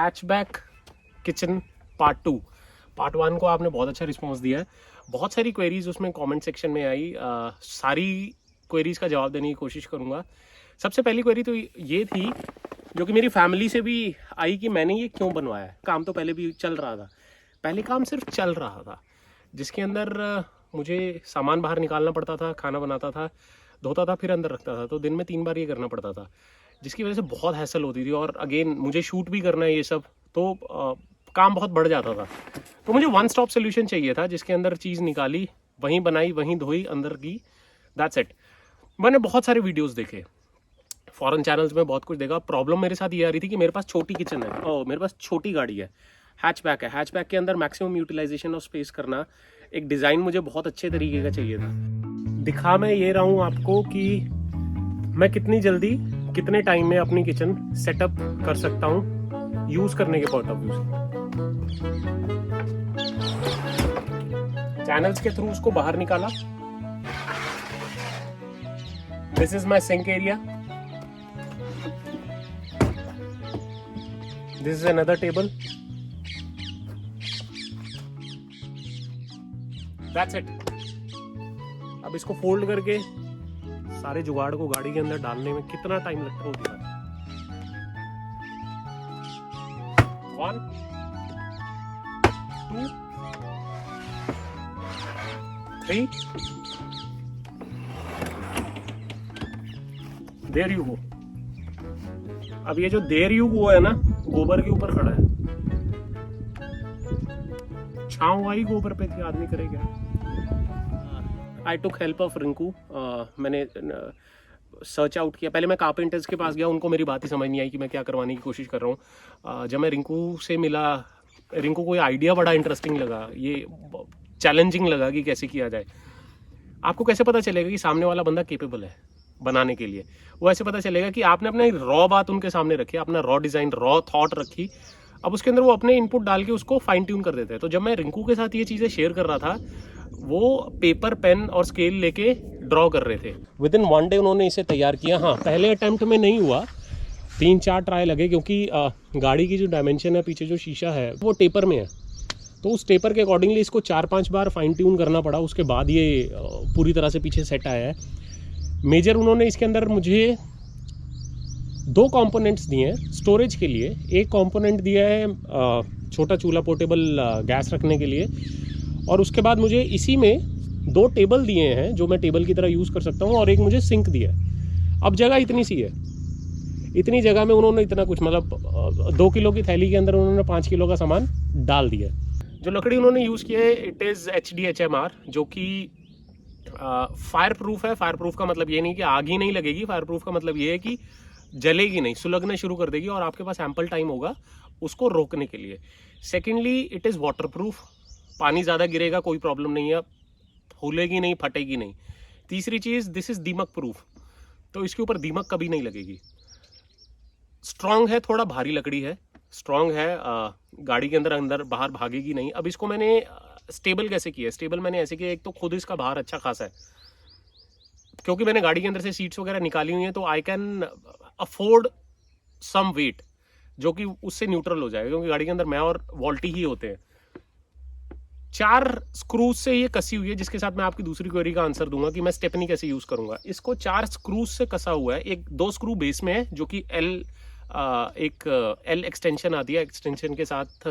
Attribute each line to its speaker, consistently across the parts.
Speaker 1: Hatchback kitchen part 1 को आपने बहुत अच्छा रिस्पॉन्स दिया है। बहुत सारी क्वेरीज उसमें कमेंट सेक्शन में आई, सारी क्वेरीज का जवाब देने की कोशिश करूँगा। सबसे पहली क्वेरी तो ये थी जो कि मेरी फैमिली से भी आई कि मैंने ये क्यों बनवाया है। काम तो पहले भी चल रहा था, पहले काम सिर्फ चल रहा था जिसके अंदर मुझे सामान बाहर निकालना पड़ता था, खाना बनाता था, धोता था, फिर अंदर रखता था, तो दिन में 3 बार ये करना पड़ता था, जिसकी वजह से बहुत हैसल होती थी। और अगेन मुझे शूट भी करना है ये सब, तो काम बहुत बढ़ जाता था। तो मुझे वन स्टॉप सोल्यूशन चाहिए था जिसके अंदर चीज़ निकाली, वहीं बनाई, वहीं धोई, अंदर की, दैट्स इट। मैंने बहुत सारे वीडियोस देखे, फॉरेन चैनल्स में बहुत कुछ देखा। प्रॉब्लम मेरे साथ ये आ रही थी कि मेरे पास छोटी किचन है और मेरे पास छोटी गाड़ी है, हैचबैक है। हैचबैक के अंदर मैक्सिमम यूटिलाइजेशन ऑफ स्पेस करना, एक डिज़ाइन मुझे बहुत अच्छे तरीके का चाहिए था। दिखा मैं ये रहा हूँ आपको कि मैं कितनी जल्दी, कितने टाइम में अपनी किचन सेटअप कर सकता हूँ यूज़ करने के पॉइंट ऑफ व्यू से। चैनल्स के थ्रू उसको बाहर निकाला। This is my sink area, this is another table, that's it. अब इसको फोल्ड करके सारे जुगाड़ को गाड़ी के अंदर डालने में कितना टाइम लगता है वो दिखा। 1 2 3, देयर यू गो। अब ये जो देयर यू गो है ना, गोबर के ऊपर खड़ा है, छांव आई गोबर पे थी, आदमी करे क्या। आई टुक हेल्प ऑफ रिंकू। मैंने सर्च आउट किया। पहले मैं कारपेंटर्स के पास गया, उनको मेरी बात ही समझ नहीं आई कि मैं क्या करवाने की कोशिश कर रहा हूँ। जब मैं रिंकू से मिला, रिंकू को ये आइडिया बड़ा इंटरेस्टिंग लगा, ये चैलेंजिंग लगा कि कैसे किया जाए। आपको कैसे पता चलेगा कि सामने वाला बंदा केपेबल है बनाने के लिए? वो ऐसे पता चलेगा कि आपने अपना रॉ बात उनके सामने रखी, अपना रॉ डिज़ाइन, रॉ थॉट रखी, अब उसके अंदर वो अपने इनपुट डाल के उसको फाइन ट्यून कर देते हैं। तो जब मैं रिंकू के साथ ये चीज़ें शेयर कर रहा था, वो पेपर, पेन और स्केल लेके ड्रॉ कर रहे थे। विद इन 1 डे उन्होंने इसे तैयार किया। हाँ, पहले अटैम्प्ट में नहीं हुआ, 3-4 ट्राई लगे, क्योंकि गाड़ी की जो डायमेंशन है, पीछे जो शीशा है वो टेपर में है, तो उस टेपर के अकॉर्डिंगली इसको 4-5 बार फाइन ट्यून करना पड़ा। उसके बाद ये पूरी तरह से पीछे सेट आया है। मेजर उन्होंने इसके अंदर मुझे 2 कंपोनेंट्स दिए हैं स्टोरेज के लिए। एक कंपोनेंट दिया है छोटा चूल्हा, पोर्टेबल गैस रखने के लिए, और उसके बाद मुझे इसी में 2 टेबल दिए हैं जो मैं टेबल की तरह यूज़ कर सकता हूँ, और एक मुझे सिंक दिया है। अब जगह इतनी सी है, इतनी जगह में उन्होंने इतना कुछ, मतलब 2 किलो की थैली के अंदर उन्होंने 5 किलो का सामान डाल दिया। जो लकड़ी उन्होंने यूज़ किया है, इट इज़ HDHMR, जो कि फायर प्रूफ है। फायर प्रूफ का मतलब ये नहीं कि आग ही नहीं लगेगी, फायर प्रूफ का मतलब ये है कि जलेगी नहीं, सुलगना शुरू कर देगी और आपके पास एम्पल टाइम होगा उसको रोकने के लिए। Secondly, it is water proof, पानी ज़्यादा गिरेगा कोई प्रॉब्लम नहीं है, फूलेगी नहीं, फटेगी नहीं। तीसरी चीज़, दिस इज़ दीमक प्रूफ, तो इसके ऊपर दीमक कभी नहीं लगेगी। स्ट्रॉन्ग है, थोड़ा भारी लकड़ी है, स्ट्रॉन्ग है, गाड़ी के अंदर बाहर भागेगी नहीं। अब इसको मैंने स्टेबल कैसे किया? स्टेबल मैंने ऐसे किया, एक तो खुद इसका भार अच्छा खासा है, क्योंकि मैंने गाड़ी के अंदर से सीट्स वगैरह निकाली हुई हैं, तो I can afford some weight जो कि उससे न्यूट्रल हो जाएगा, क्योंकि गाड़ी के अंदर मैं और वॉल्टी ही होते हैं। 4 स्क्रूज से ये कसी हुई है, जिसके साथ मैं आपकी दूसरी क्वेरी का आंसर दूंगा कि मैं स्टेपनी कैसे यूज करूंगा। इसको 4 स्क्रूज से कसा हुआ है। 2 स्क्रू बेस में है, जो कि एक एल एक्सटेंशन आती है, एक्सटेंशन के साथ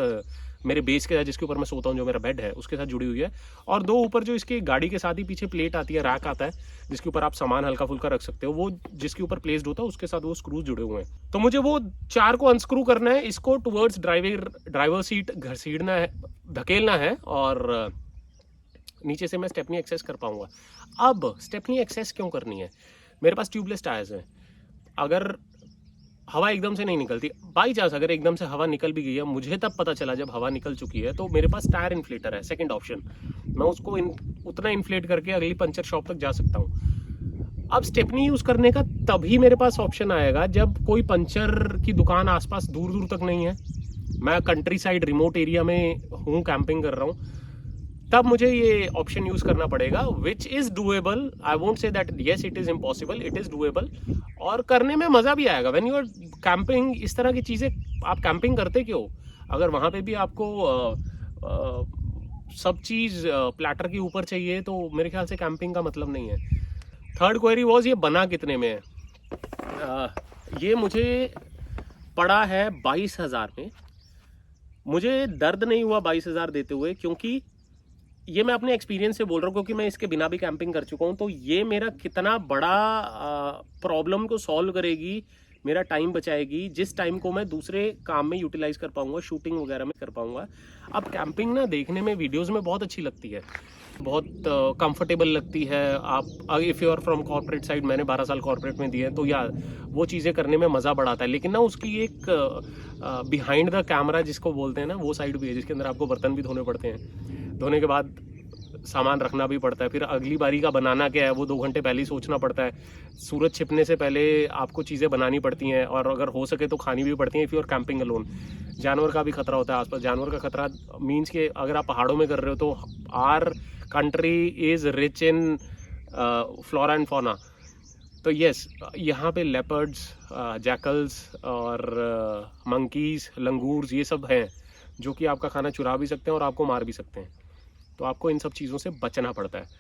Speaker 1: मेरे बेस के साथ, जिसके ऊपर मैं सोता हूँ, जो मेरा बेड है उसके साथ जुड़ी हुई है, और 2 ऊपर जो इसकी गाड़ी के साथ ही पीछे प्लेट आती है, रैक आता है, जिसके ऊपर आप सामान हल्का फुल्का रख सकते हो, वो जिसके ऊपर प्लेस्ड होता है उसके साथ वो स्क्रूज जुड़े हुए हैं। तो मुझे वो 4 को अनस्क्रू करना है, इसको टुवर्ड्स ड्राइवर सीट घसीटना है, धकेलना है, और नीचे से मैं स्टेपनी एक्सेस कर पाऊंगा। अब स्टेपनी एक्सेस क्यों करनी है? मेरे पास ट्यूबलेस टायर्स हैं, अगर हवा एकदम से नहीं निकलती, बाई चांस अगर एकदम से हवा निकल भी गई है, मुझे तब पता चला जब हवा निकल चुकी है, तो मेरे पास टायर इन्फ्लेटर है, सेकंड ऑप्शन। मैं उसको उतना इन्फ्लेट करके अगली पंचर शॉप तक जा सकता हूँ। अब स्टेपनी यूज़ करने का तभी मेरे पास ऑप्शन आएगा जब कोई पंचर की दुकान आसपास दूर दूर तक नहीं है, मैं कंट्री साइड रिमोट एरिया में हूँ, कैंपिंग कर रहा हूँ, तब मुझे ये ऑप्शन यूज़ करना पड़ेगा, which is doable. I won't से that yes it is impossible, it is doable, और करने में मज़ा भी आएगा। व्हेन यू आर कैंपिंग, इस तरह की चीज़ें, आप कैंपिंग करते क्यों? अगर वहाँ पे भी आपको सब चीज़ प्लेटर के ऊपर चाहिए तो मेरे ख्याल से कैंपिंग का मतलब नहीं है। थर्ड क्वेरी वॉज, ये बना कितने में है? ये मुझे पड़ा है 22,000 में। मुझे दर्द नहीं हुआ 22,000 देते हुए, क्योंकि ये मैं अपने एक्सपीरियंस से बोल रहा हूँ, क्योंकि मैं इसके बिना भी कैंपिंग कर चुका हूँ। तो ये मेरा कितना बड़ा प्रॉब्लम को सॉल्व करेगी, मेरा टाइम बचाएगी, जिस टाइम को मैं दूसरे काम में यूटिलाइज कर पाऊंगा, शूटिंग वगैरह में कर पाऊंगा। अब कैंपिंग ना देखने में वीडियोस में बहुत अच्छी लगती है, बहुत कंफर्टेबल लगती है। आप if you are from corporate side, मैंने 12 साल कॉर्पोरेट में दिए, तो या वो चीज़ें करने में मज़ा बड़ा आता है। लेकिन ना उसकी एक बिहाइंड द कैमरा जिसको बोलते हैं ना, वो साइड भी है, जिसके अंदर आपको बर्तन भी धोने पड़ते हैं, धोने के बाद सामान रखना भी पड़ता है, फिर अगली बारी का बनाना क्या है वो 2 घंटे पहले ही सोचना पड़ता है। सूरज छिपने से पहले आपको चीज़ें बनानी पड़ती हैं, और अगर हो सके तो खानी भी पड़ती हैं if you are camping alone. जानवर का भी खतरा होता है आसपास। जानवर का खतरा मीन्स कि अगर आप पहाड़ों में कर रहे हो तो our country is rich in flora and fauna. तो यस, यहाँ पे लेपर्ड्स, जैकल्स और मंकीज़, लंगूर्स, ये सब हैं जो कि आपका खाना चुरा भी सकते हैं और आपको मार भी सकते हैं। तो आपको इन सब चीज़ों से बचना पड़ता है।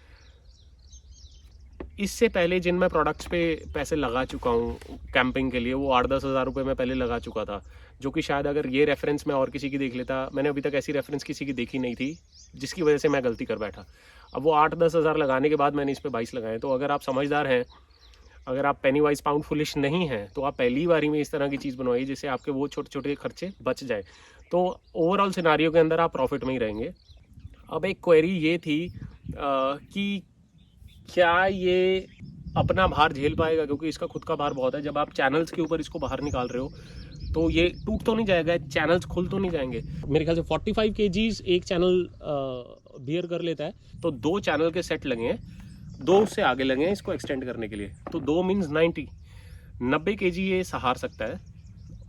Speaker 1: इससे पहले जिन मैं प्रोडक्ट्स पे पैसे लगा चुका हूँ कैंपिंग के लिए, वो 8-10 हज़ार रुपये मैं पहले लगा चुका था, जो कि शायद अगर ये रेफरेंस मैं और किसी की देख लेता, मैंने अभी तक ऐसी रेफरेंस किसी की देखी नहीं थी, जिसकी वजह से मैं गलती कर बैठा। अब वो 8-10 हज़ार लगाने के बाद मैंने इस पर 22 लगाए। तो अगर आप समझदार हैं, अगर आप पेनी वाइज पाउंड फुलिश नहीं हैं, तो आप पहली बारी में इस तरह की चीज़ बनवाइए जिससे आपके वो छोटे छोटे खर्चे बच जाए। तो ओवरऑल सिनारियो के अंदर आप प्रॉफिट में ही रहेंगे। अब एक क्वेरी ये थी कि क्या ये अपना भार झेल पाएगा, क्योंकि इसका खुद का भार बहुत है। जब आप चैनल्स के ऊपर इसको बाहर निकाल रहे हो तो ये टूट तो नहीं जाएगा, चैनल्स खुल तो नहीं जाएंगे। मेरे ख्याल से 45 kgs एक चैनल बियर कर लेता है। तो 2 चैनल के सेट लगे हैं, 2 उससे आगे लगे हैं इसको एक्सटेंड करने के लिए। तो 2 मीन्स 90 kg ये सहार सकता है।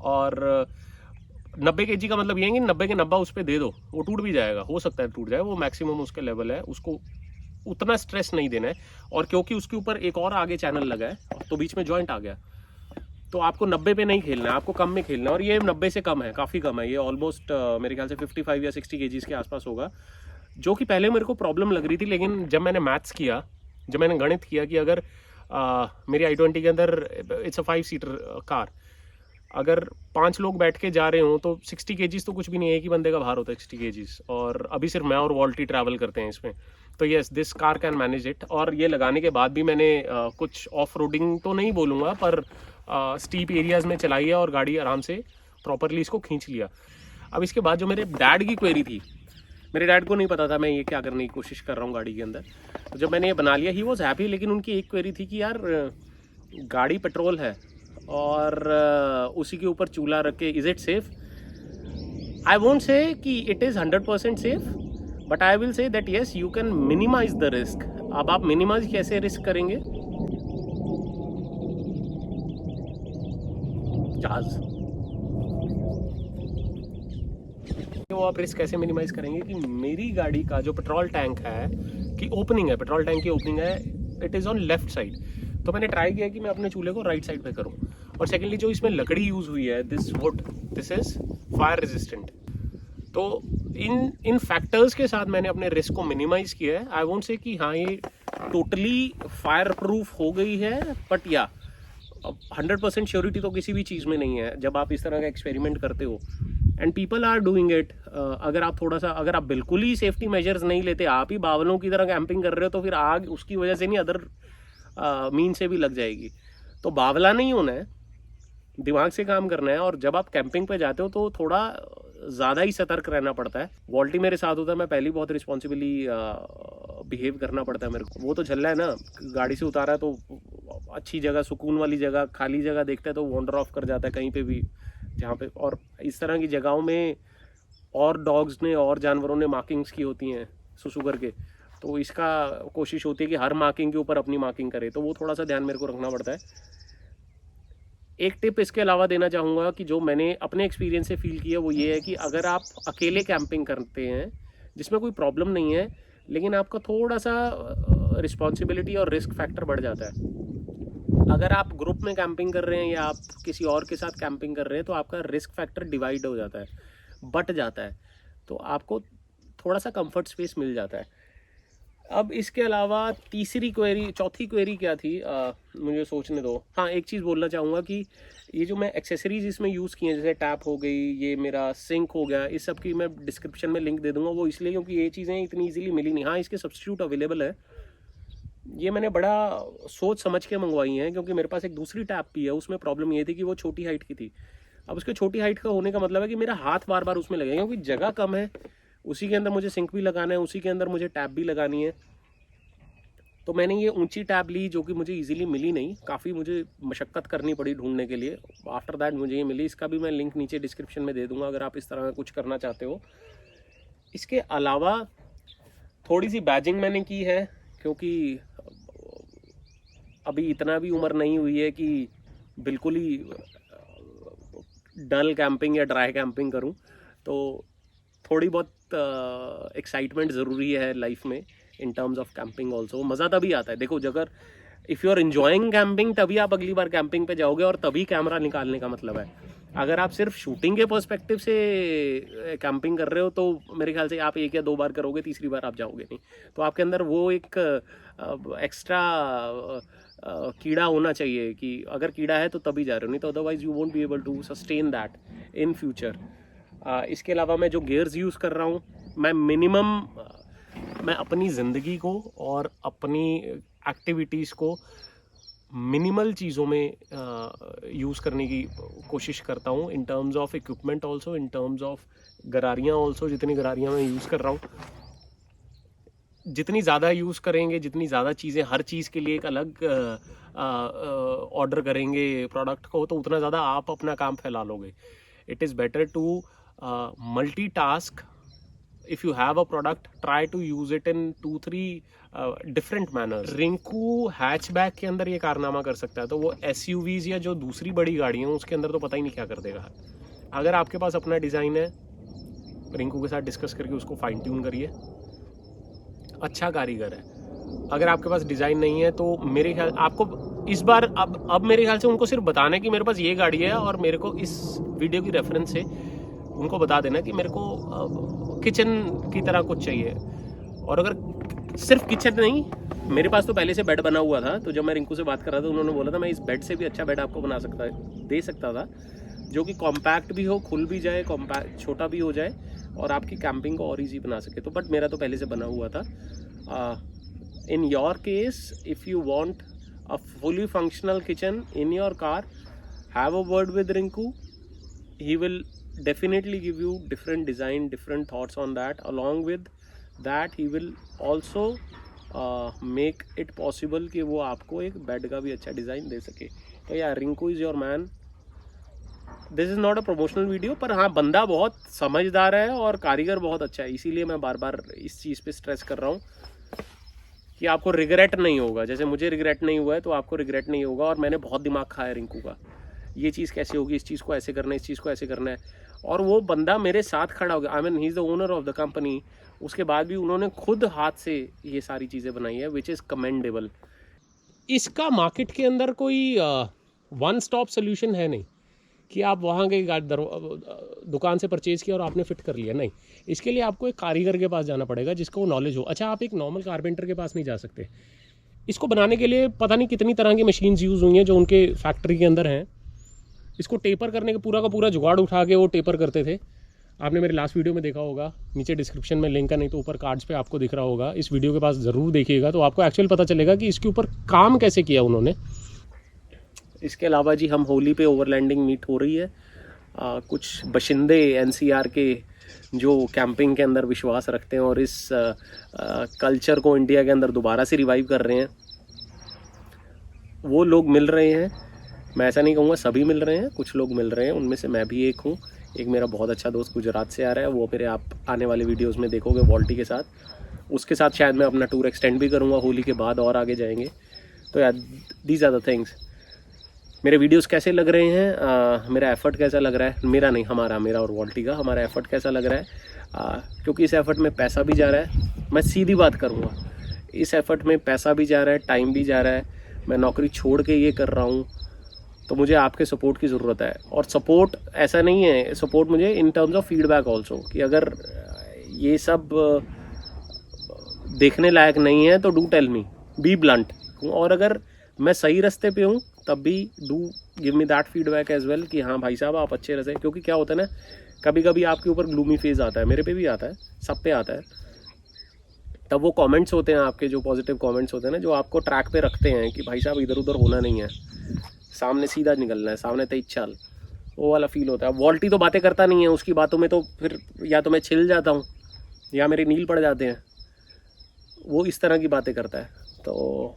Speaker 1: और 90 kg का मतलब ये है कि 90 के 90 उस पर दे दो, वो टूट भी जाएगा, हो सकता है टूट जाए, वो मैक्सिमम उसका लेवल है, उसको उतना स्ट्रेस नहीं देना है। और क्योंकि उसके ऊपर एक और आगे चैनल लगा है तो बीच में जॉइंट आ गया, तो आपको 90 पे नहीं खेलना है, आपको कम में खेलना है। और ये 90 से कम है, काफ़ी कम है ये, ऑलमोस्ट मेरे ख्याल से 55 या 60 kgs के आसपास होगा, जो कि पहले मेरे को प्रॉब्लम लग रही थी। लेकिन जब मैंने मैथ्स किया, जब मैंने गणित किया कि अगर मेरी i20 के अंदर इट्स अ 5 सीटर कार, अगर 5 लोग बैठ के जा रहे हो तो 60 kgs तो कुछ भी नहीं है, एक ही बंदे का भार होता है 60 kgs, और अभी सिर्फ मैं और वॉल्टी ट्रैवल करते हैं इसमें। तो yes, this car can manage it. और ये लगाने के बाद भी मैंने कुछ ऑफ रोडिंग तो नहीं बोलूँगा, पर स्टीप एरियाज़ में चलाई है और गाड़ी आराम से प्रॉपरली इसको खींच लिया। अब इसके बाद जो मेरे डैड की क्वेरी थी, मेरे डैड को नहीं पता था मैं ये क्या करने की कोशिश कर रहा हूँ गाड़ी के अंदर। तो जब मैंने ये बना लिया, ही वॉज हैप्पी। लेकिन उनकी एक क्वेरी थी कि यार गाड़ी पेट्रोल है और उसी के ऊपर चूल्हा रख के, is it safe? I won't say कि it is 100% safe, but I will say that yes you can minimise the risk. अब आप मिनिमाइज कैसे रिस्क करेंगे? जहाज, वो आप रिस्क कैसे मिनिमाइज करेंगे कि मेरी गाड़ी का जो पेट्रोल टैंक है कि ओपनिंग है, पेट्रोल टैंक की ओपनिंग है, it is on left side. तो मैंने ट्राई किया कि मैं अपने चूल्हे को राइट साइड पे करूं। और सेकेंडली जो इसमें लकड़ी यूज़ हुई है, this would, this is fire resistant. तो इन फैक्टर्स के साथ मैंने अपने रिस्क को मिनिमाइज किया है। आई वोंट से कि हाँ ये टोटली फायर प्रूफ हो गई है, बट या 100% श्योरिटी तो किसी भी चीज़ में नहीं है जब आप इस तरह का एक्सपेरिमेंट करते हो, and people are doing it. अगर आप थोड़ा सा, अगर आप बिल्कुल ही सेफ्टी मेजर्स नहीं लेते, आप ही बावलों की तरह कैंपिंग कर रहे हो, तो फिर आग उसकी वजह से नहीं, अदर मीन से भी लग जाएगी। तो बावला नहीं होना है, दिमाग से काम करना है। और जब आप कैंपिंग पे जाते हो तो थोड़ा ज़्यादा ही सतर्क रहना पड़ता है। वॉल्टी मेरे साथ होता है, मैं पहले बहुत रिस्पॉन्सिबली बिहेव करना पड़ता है मेरे को। वो तो चल रहा है ना, गाड़ी से उतारा तो अच्छी जगह, सुकून वाली जगह, खाली जगह देखता है तो वॉन्डर ऑफ कर जाता है कहीं पे भी, जहाँ पे। और इस तरह की जगहों में और डॉग्स ने और जानवरों ने मार्किंग्स की होती हैं सुसु करके, तो इसका कोशिश होती है कि हर मार्किंग के ऊपर अपनी मार्किंग करे, तो वो थोड़ा सा ध्यान मेरे को रखना पड़ता है। एक टिप इसके अलावा देना चाहूँगा कि जो मैंने अपने एक्सपीरियंस से फील किया, वो ये है कि अगर आप अकेले कैंपिंग करते हैं जिसमें कोई प्रॉब्लम नहीं है, लेकिन आपका थोड़ा सा रिस्पॉन्सिबिलिटी और रिस्क फैक्टर बढ़ जाता है। अगर आप ग्रुप में कैंपिंग कर रहे हैं या आप किसी और के साथ कैंपिंग कर रहे हैं तो आपका रिस्क फैक्टर डिवाइड हो जाता है, बट जाता है, तो आपको थोड़ा सा कंफर्ट स्पेस मिल जाता है। अब इसके अलावा चौथी क्वेरी क्या थी, मुझे सोचने दो। हाँ, एक चीज़ बोलना चाहूँगा कि ये जो मैं एक्सेसरीज इसमें यूज़ की हैं, जैसे टैप हो गई, ये मेरा सिंक हो गया, इस सब की मैं डिस्क्रिप्शन में लिंक दे दूँगा। वो इसलिए क्योंकि ये चीज़ें इतनी ईजिली मिली नहीं। हाँ, इसके सब्स्टिट्यूट अवेलेबल है। ये मैंने बड़ा सोच समझ के मंगवाई हैं, क्योंकि मेरे पास एक दूसरी टैप भी है, उसमें प्रॉब्लम ये थी कि वो छोटी हाइट की थी। अब उसके छोटी हाइट का होने का मतलब है कि मेरा हाथ बार बार उसमें लगेगा, क्योंकि जगह कम है। उसी के अंदर मुझे सिंक भी लगाना है, उसी के अंदर मुझे टैप भी लगानी है। तो मैंने ये ऊंची टैब ली, जो कि मुझे इजीली मिली नहीं, काफ़ी मुझे मशक्क़त करनी पड़ी ढूंढने के लिए। आफ्टर दैट मुझे ये मिली। इसका भी मैं लिंक नीचे डिस्क्रिप्शन में दे दूंगा अगर आप इस तरह का कुछ करना चाहते हो। इसके अलावा थोड़ी सी बैजिंग मैंने की है, क्योंकि अभी इतना भी उम्र नहीं हुई है कि बिल्कुल ही डल कैंपिंग या ड्राई कैंपिंग करूं। तो थोड़ी बहुत एक्साइटमेंट ज़रूरी है लाइफ में in terms of camping also. मज़ा तभी आता है, देखो, अगर if you are enjoying camping तभी आप अगली बार कैंपिंग पे जाओगे, और तभी कैमरा निकालने का मतलब है। अगर आप सिर्फ शूटिंग के पर्सपेक्टिव से कैंपिंग कर रहे हो तो मेरे ख्याल से आप 1 या 2 बार करोगे, तीसरी बार आप जाओगे नहीं। तो आपके अंदर वो एक एक्स्ट्रा कीड़ा होना चाहिए कि अगर कीड़ा है तो तभी जा रहे हो, नहीं तो otherwise you won't be able to sustain that in future. इसके अलावा मैं जो गियर्स यूज़ कर रहा हूँ, मैं अपनी ज़िंदगी को और अपनी एक्टिविटीज़ को मिनिमल चीज़ों में यूज़ करने की कोशिश करता हूँ, in terms of equipment also, in terms of गरारियाँ ऑल्सो। जितनी गरारियाँ मैं यूज़ कर रहा हूँ, जितनी ज़्यादा यूज़ करेंगे, जितनी ज़्यादा चीज़ें, हर चीज़ के लिए एक अलग ऑर्डर करेंगे प्रोडक्ट को, तो उतना ज़्यादा आप अपना काम फैला लोगे। It is better to multitask. If you have a product, try to use it in 2-3 different manners. Rinku hatchback के अंदर ये कारनामा कर सकता है, तो वो SUVs या जो दूसरी बड़ी गाड़ी हैं उसके अंदर तो पता ही नहीं क्या कर देगा। अगर आपके पास अपना डिज़ाइन है, रिंकू के साथ डिस्कस करके उसको फाइन ट्यून करिए, अच्छा कारीगर है। अगर आपके पास डिज़ाइन नहीं है तो मेरे ख्याल आपको इस बार अब मेरे ख्याल से उनको सिर्फ बताना है कि मेरे पास ये गाड़ी है, और मेरे को इस वीडियो की रेफरेंस से उनको बता देना कि मेरे को किचन की तरह कुछ चाहिए। और अगर सिर्फ किचन नहीं, मेरे पास तो पहले से बेड बना हुआ था, तो जब मैं रिंकू से बात कर रहा था उन्होंने बोला था मैं इस बेड से भी अच्छा बेड आपको दे सकता था, जो कि कॉम्पैक्ट भी हो, खुल भी जाए, छोटा भी हो जाए और आपकी कैंपिंग को और ईजी बना सके। तो बट मेरा तो पहले से बना हुआ था। In your case, if you want a fully functional kitchen in your car, have a word with Rinku. He will definitely give you different design, different thoughts on that. Along with that, he will also make it possible कि वो आपको एक bed का भी अच्छा design दे सके। तो यार, Rinku is your man. This is not a promotional video, पर हाँ, बंदा बहुत समझदार है और कारीगर बहुत अच्छा है, इसीलिए मैं बार बार इस चीज़ पे स्ट्रेस कर रहा हूँ कि आपको रिग्रेट नहीं होगा। जैसे मुझे रिग्रेट नहीं हुआ है तो आपको रिग्रेट नहीं होगा। और मैंने बहुत दिमाग खाया रिंकू का, ये चीज़ कैसे होगी, इस चीज़ को ऐसे करना है, इस चीज़ को ऐसे करना है, और वो बंदा मेरे साथ खड़ा हो गया। I mean, he is the owner of the company. उसके बाद भी उन्होंने खुद हाथ से ये सारी चीज़ें बनाई है, विच इज़ कमेंडेबल। इसका मार्केट के अंदर कोई वन स्टॉप सोल्यूशन है नहीं कि आप वहाँ गए, दुकान से परचेज़ किया और आपने फिट कर लिया। नहीं, इसके लिए आपको एक कारीगर के पास जाना पड़ेगा जिसको वो नॉलेज हो। अच्छा, आप एक नॉर्मल कारपेंटर के पास नहीं जा सकते। इसको बनाने के लिए पता नहीं कितनी तरह की मशीन्स यूज़ हुई हैं जो उनके फैक्ट्री के अंदर हैं। इसको टेपर करने का पूरा का पूरा जुगाड़ उठा के वो टेपर करते थे। आपने मेरे लास्ट वीडियो में देखा होगा, नीचे डिस्क्रिप्शन में लिंक है, नहीं तो ऊपर कार्ड्स पे आपको दिख रहा होगा। इस वीडियो के पास ज़रूर देखिएगा, तो आपको एक्चुअल पता चलेगा कि इसके ऊपर काम कैसे किया उन्होंने। इसके अलावा जी, हम होली पे ओवरलैंडिंग मीट हो रही है। कुछ बशिंदे NCR के जो कैंपिंग के अंदर विश्वास रखते हैं और इस कल्चर को इंडिया के अंदर दोबारा से रिवाइव कर रहे हैं, वो लोग मिल रहे हैं। मैं ऐसा नहीं कहूँगा सभी मिल रहे हैं, कुछ लोग मिल रहे हैं, उनमें से मैं भी एक हूँ। एक मेरा बहुत अच्छा दोस्त गुजरात से आ रहा है, वो मेरे आप आने वाले वीडियोस में देखोगे वॉल्टी के साथ। उसके साथ शायद मैं अपना टूर एक्सटेंड भी करूँगा होली के बाद, और आगे जाएंगे। तो यार, दीज आर द थिंग्स। मेरे वीडियोस कैसे लग रहे हैं, मेरा एफर्ट कैसा लग रहा है, मेरा और वॉल्टी का हमारा एफर्ट कैसा लग रहा है, क्योंकि इस एफर्ट में पैसा भी जा रहा है मैं सीधी बात करूँगा, इस एफर्ट में पैसा भी जा रहा है, टाइम भी जा रहा है, मैं नौकरी छोड़ के ये कर रहा हूँ, तो मुझे आपके सपोर्ट की ज़रूरत है। और सपोर्ट ऐसा नहीं है, सपोर्ट मुझे in terms of feedback also, कि अगर ये सब देखने लायक नहीं है तो do tell me, be blunt. और अगर मैं सही रास्ते पे हूँ तब भी do give me that feedback as well, कि हाँ भाई साहब आप अच्छे रहे। क्योंकि क्या होता है ना, कभी कभी आपके ऊपर ग्लूमी फेज आता है, मेरे पे भी आता है, सब पे आता है, तब वो कमेंट्स होते हैं आपके, जो पॉजिटिव कमेंट्स होते हैं ना, जो आपको ट्रैक पे रखते हैं कि भाई साहब इधर उधर होना नहीं है, सामने सीधा निकलना है, सामने तेज चाल, वो वाला फील होता है। वॉल्टी तो बातें करता नहीं है, उसकी बातों में तो फिर या तो मैं छिल जाता हूँ या मेरे नील पड़ जाते हैं, वो इस तरह की बातें करता है। तो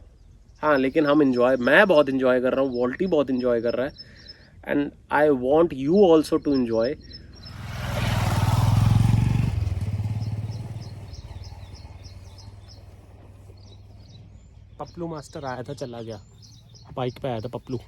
Speaker 1: हाँ, लेकिन हम मैं बहुत इन्जॉय कर रहा हूँ, वॉल्टी बहुत इन्जॉय कर रहा है, and I want you also to enjoy. Paplu master आया था, चला गया, बाइक पे आया था पपलू।